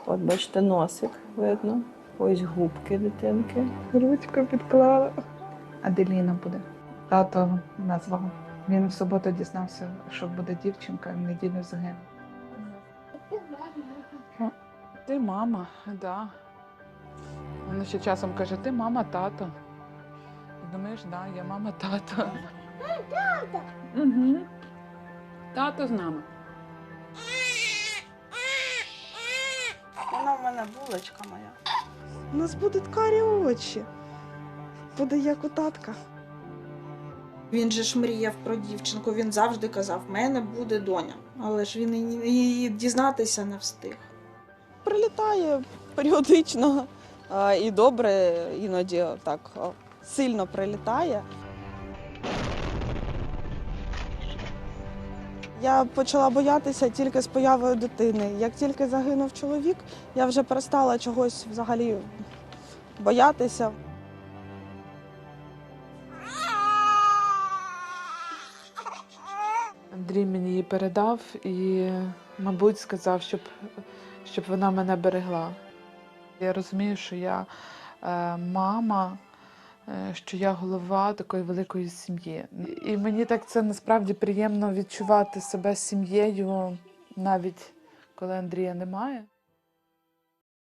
От, бачите, носик видно. Ось губки дитинки. Ручку підклала. Аделіна буде. Тато назвав. Він в суботу дізнався, що буде дівчинка, в неділю загинув. Ти мама, да. Вона ще часом каже, ти мама, тато. І думаєш, да, я мама, тато. Тато. Угу. Тато з нами. Вона в мене булочка моя. У нас будуть карі очі. Буде як у татка. Він же ж мріяв про дівчинку, він завжди казав, в мене буде доня. Але ж він і дізнатися не встиг. Прилітає періодично і добре, іноді так сильно прилітає. Я почала боятися тільки з появою дитини. Як тільки загинув чоловік, я вже перестала чогось взагалі боятися. Андрій мені її передав і, мабуть, сказав, щоб вона мене берегла. Я розумію, що я мама, що я голова такої великої сім'ї. І мені так це насправді приємно відчувати себе сім'єю, навіть коли Андрія немає.